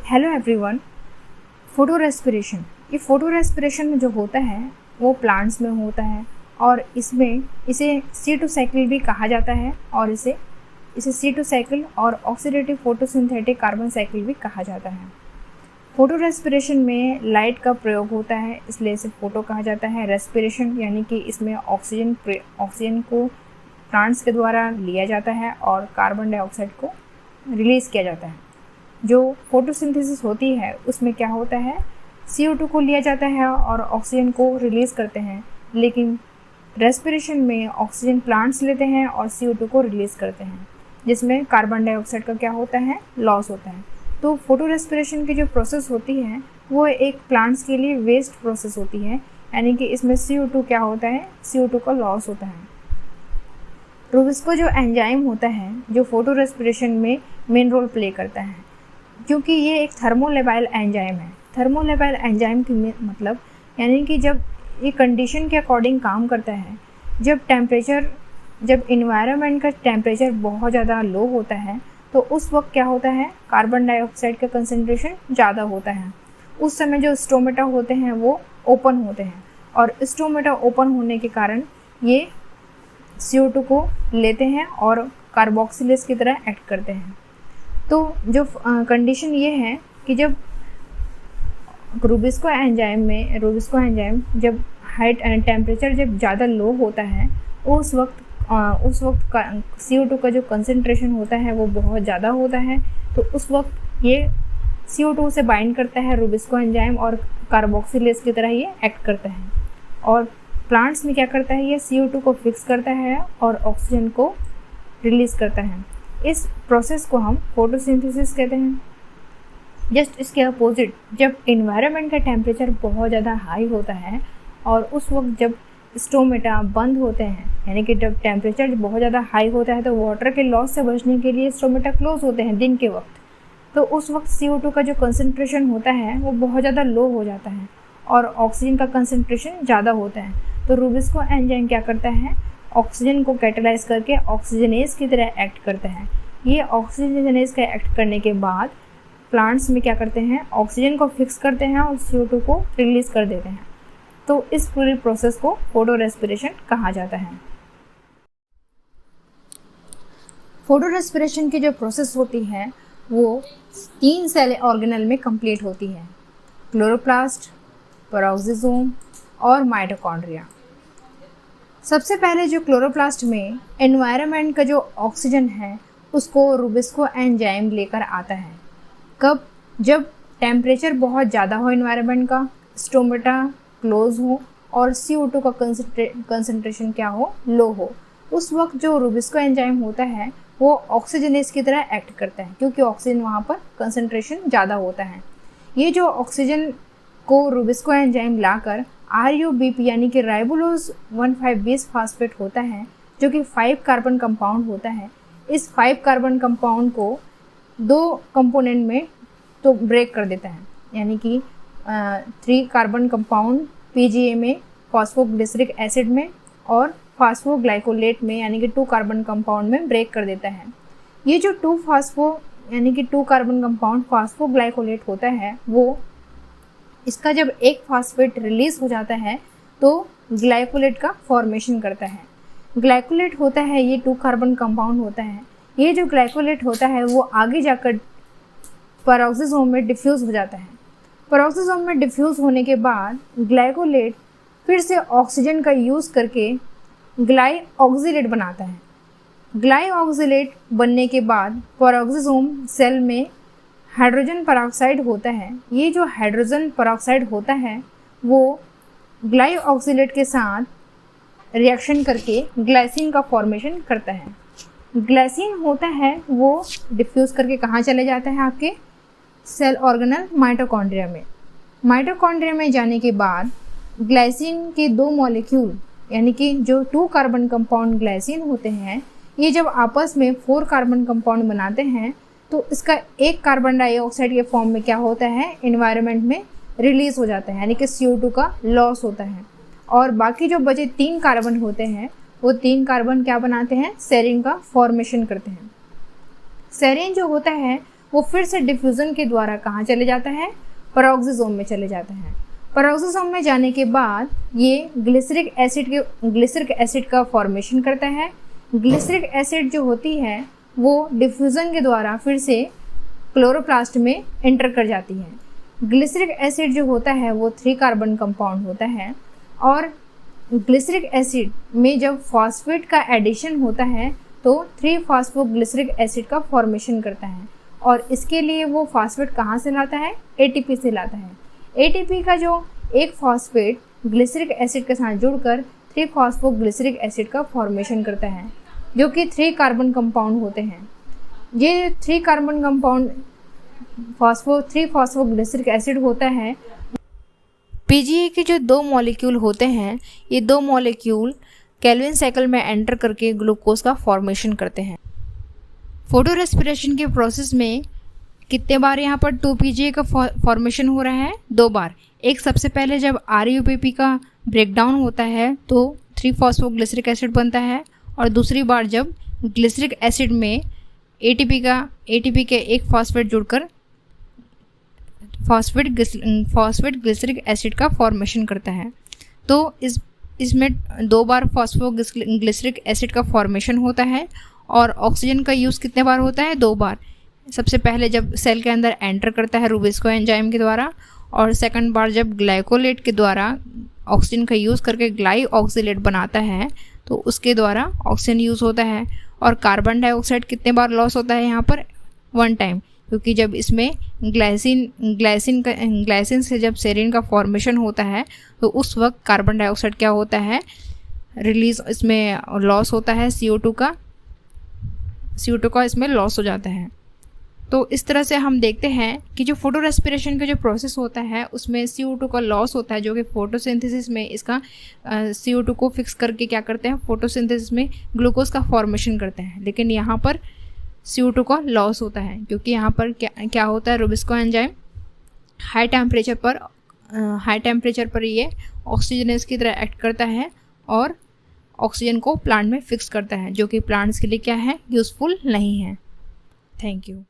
Hello everyone. Photo respiration, ये photo respiration में जो होता है वो प्लांट्स में होता है और इसे C2 साइकिल भी कहा जाता है और इसे C2 साइकिल और ऑक्सीडेटिव फोटोसिंथेटिक कार्बन साइकिल भी कहा जाता है। फोटो रेस्पिरेशन में लाइट का प्रयोग होता है, इसलिए इसे फोटो कहा जाता है। रेस्पिरेशन यानी कि इसमें ऑक्सीजन को प्लांट्स के द्वारा लिया जाता है और कार्बन डाइऑक्साइड को रिलीज़ किया जाता है। जो फोटोसिंथेसिस होती है उसमें क्या होता है, CO2 को लिया जाता है और ऑक्सीजन को रिलीज़ करते हैं, लेकिन रेस्पिरेशन में ऑक्सीजन प्लांट्स लेते हैं और CO2 को रिलीज़ करते हैं, जिसमें कार्बन डाइऑक्साइड का क्या होता है, लॉस होता है। तो फोटो रेस्पिरेशन की जो प्रोसेस होती है वो एक प्लांट्स के लिए वेस्ट प्रोसेस होती है, यानी कि इसमें CO2 क्या होता है, CO2 का लॉस होता है। रूबिस्को जो एंजाइम होता है जो फोटो रेस्पिरेशन में मेन रोल प्ले करता है, क्योंकि ये एक थर्मोलेबाइल एंजाइम है। थर्मोलेबाइल एंजाइम की मतलब यानी कि जब ये कंडीशन के अकॉर्डिंग काम करता है, जब इन्वायरमेंट का टेम्परेचर बहुत ज़्यादा लो होता है तो उस वक्त क्या होता है, कार्बन डाइऑक्साइड का कंसंट्रेशन ज़्यादा होता है। उस समय जो स्टोमेटा होते हैं वो ओपन होते हैं और स्टोमेटा ओपन होने के कारण ये CO2 को लेते हैं और कार्बोक्सिलेज की तरह एक्ट करते हैं। तो जो कंडीशन ये है कि जब रूबिस्को एंजाइम जब हाई टेम्परेचर जब ज़्यादा लो होता है उस वक्त CO2 का जो कंसंट्रेशन होता है वो बहुत ज़्यादा होता है। तो उस वक्त ये CO2 से बाइंड करता है रूबिस्को एंजाइम और कार्बोक्सिलेज की तरह ये एक्ट करता है और प्लांट्स में क्या करता है, ये CO2 को फिक्स करता है और ऑक्सीजन को रिलीज़ करता है। इस प्रोसेस को हम फोटोसिंथेसिस कहते हैं। जस्ट इसके अपोजिट, जब इन्वायरमेंट का टेम्परेचर बहुत ज़्यादा हाई होता है और उस वक्त जब स्टोमेटा बंद होते हैं, यानी कि जब टेम्परेचर बहुत ज़्यादा हाई होता है तो वाटर के लॉस से बचने के लिए स्टोमेटा क्लोज होते हैं दिन के वक्त। तो उस वक्त CO2 का जो कंसंट्रेशन होता है वो बहुत ज़्यादा लो हो जाता है और ऑक्सीजन का कंसंट्रेशन ज़्यादा होता है। तो रूबिस्को एंजाइम क्या करता है, ऑक्सीजन को कैटालाइज करके ऑक्सीजनेज की तरह एक्ट करता है। ये ऑक्सीजनेज का एक्ट करने के बाद प्लांट्स में क्या करते हैं, ऑक्सीजन को फिक्स करते हैं और CO2 को रिलीज़ कर देते हैं। तो इस पूरी प्रोसेस को फोटो रेस्पिरेशन कहा जाता है। फोटो रेस्पिरेशन की जो प्रोसेस होती है वो 3 सेल ऑर्गेनल में कंप्लीट होती है, क्लोरोप्लास्ट, पेरोक्सिसोम और माइटोकॉन्ड्रिया। सबसे पहले जो क्लोरोप्लास्ट में एनवायरनमेंट का जो ऑक्सीजन है उसको रूबिस्को एंजाइम लेकर आता है। कब, जब टेम्परेचर बहुत ज़्यादा हो एनवायरनमेंट का, स्टोमेटा क्लोज हो और CO2 का कंसंट्रेशन क्या हो, लो हो, उस वक्त जो रूबिस्को एंजाइम होता है वो ऑक्सीजनेज की तरह एक्ट करता है, क्योंकि ऑक्सीजन वहाँ पर कंसंट्रेशन ज़्यादा होता है। ये जो ऑक्सीजन को रूबिस्को एंजाइम लाकर RUBP यानी कि राइबोलोज 1,5-बिस फास्फेट होता है, जो कि 5 कार्बन कंपाउंड होता है। इस 5 कार्बन कंपाउंड को 2 कंपोनेंट में तो ब्रेक कर देता है, यानी कि 3 कार्बन कंपाउंड PGA में, फॉस्फोग्लिसरिक एसिड में और फास्फोग्लाइकोलेट में, यानी कि 2 कार्बन कंपाउंड में ब्रेक कर देता है। ये जो 2 कार्बन कंपाउंड फास्फोग्लाइकोलेट होता है वो इसका जब एक फास्फेट रिलीज हो जाता है तो ग्लाइकोलेट का फॉर्मेशन करता है। ग्लाइकोलेट होता है, ये 2 कार्बन कंपाउंड होता है। ये जो ग्लाइकोलेट होता है वो आगे जाकर पेरोक्सिसोम में डिफ्यूज़ हो जाता है। पेरोक्सिसोम में डिफ्यूज़ होने के बाद ग्लाइकोलेट फिर से ऑक्सीजन का यूज़ करके ग्लाइऑक्सिलेट बनाता है। ग्लाइऑक्सिलेट बनने के बाद पेरोक्सिसोम सेल में हाइड्रोजन पेरोक्साइड होता है। ये जो हाइड्रोजन पेरोक्साइड होता है वो ग्लाइऑक्सिलेट के साथ रिएक्शन करके ग्लाइसिन का फॉर्मेशन करता है। ग्लाइसिन होता है वो डिफ्यूज़ करके कहाँ चले जाता है, आपके सेल ऑर्गेनल माइटोकॉन्ड्रिया में। माइटोकॉन्ड्रिया में जाने के बाद ग्लाइसिन के 2 मॉलिक्यूल, यानी कि जो 2 कार्बन कंपाउंड ग्लाइसिन होते हैं, ये जब आपस में 4 कार्बन कंपाउंड बनाते हैं तो इसका एक कार्बन डाइऑक्साइड के फॉर्म में क्या होता है, एनवायरनमेंट में रिलीज़ हो जाता है, यानी कि CO2 का लॉस होता है। और बाकी जो बचे 3 कार्बन होते हैं वो 3 कार्बन क्या बनाते हैं, सेरीन का फॉर्मेशन करते हैं। सेरीन जो होता है वो फिर से डिफ्यूज़न के द्वारा कहाँ चले जाता है, पेरोक्सोसोम में चले जाता है। पेरोक्सोसोम में जाने के बाद ये ग्लिसरिक एसिड का फॉर्मेशन करता है। ग्लिसरिक एसिड जो होती है वो डिफ्यूज़न के द्वारा फिर से क्लोरोप्लास्ट में एंटर कर जाती है। ग्लिसरिक एसिड जो होता है वो 3 कार्बन कंपाउंड होता है और ग्लिसरिक एसिड में जब फॉस्फेट का एडिशन होता है तो 3-फॉस्फोग्लिसरिक एसिड का फॉर्मेशन करता है और इसके लिए वो फॉस्फेट कहाँ से लाता है, एटीपी से लाता है। एटीपी का जो एक फॉस्फेट ग्लिसरिक एसिड के साथ जुड़कर 3-फॉस्फोग्लिसरिक एसिड का फॉर्मेशन करता है जो कि 3 कार्बन कंपाउंड होते हैं। ये 3 कार्बन कंपाउंड 3-फॉस्फोग्लिसरिक एसिड होता है। पीजीए के जो 2 मॉलिक्यूल होते हैं, ये 2 मॉलिक्यूल केल्विन साइकिल में एंटर करके ग्लूकोज का फॉर्मेशन करते हैं। फोटो रेस्पिरेशन के प्रोसेस में कितने बार यहाँ पर 2 पीजीए का फॉर्मेशन हो रहा है, 2 बार। एक सबसे पहले जब RUPP का ब्रेकडाउन होता है तो 3-फॉस्फोग्लिसरिक एसिड बनता है और दूसरी बार जब ग्लिसरिक एसिड में एटीपी के एक फॉस्फेट जुड़कर फॉस्फेट ग्लिसरिक एसिड का फॉर्मेशन करता है। तो इसमें 2 बार फॉस्फोग्लिसरिक एसिड का फॉर्मेशन होता है और ऑक्सीजन का यूज़ कितने बार होता है, 2 बार। सबसे पहले जब सेल के अंदर एंटर करता है रूबिस्को एंजाइम के द्वारा और सेकंड बार जब ग्लाइकोलेट के द्वारा ऑक्सीजन का यूज़ करके ग्लाइऑक्सिलेट बनाता है तो उसके द्वारा ऑक्सीजन यूज़ होता है। और कार्बन डाइऑक्साइड कितने बार लॉस होता है यहाँ पर, 1 टाइम, क्योंकि जब इसमें ग्लाइसिन से जब सेरीन का फॉर्मेशन होता है तो उस वक्त कार्बन डाइऑक्साइड क्या होता है, रिलीज इसमें लॉस होता है, CO2 का इसमें लॉस हो जाता है। तो इस तरह से हम देखते हैं कि जो फोटो रेस्पिरेशन का जो प्रोसेस होता है उसमें CO2 का लॉस होता है, जो कि फोटोसिंथेसिस में इसका CO2 को फिक्स करके क्या करते हैं, फोटोसिंथेसिस में ग्लूकोज का फॉर्मेशन करते हैं। लेकिन यहाँ पर CO2 का लॉस होता है क्योंकि यहाँ पर क्या होता है, रूबिस्को एंजाइम हाई टेम्परेचर पर ये ऑक्सीजनेस की तरह एक्ट करता है और ऑक्सीजन को प्लांट में फिक्स करता है, जो कि प्लांट्स के लिए क्या है, यूज़फुल नहीं है। Thank you.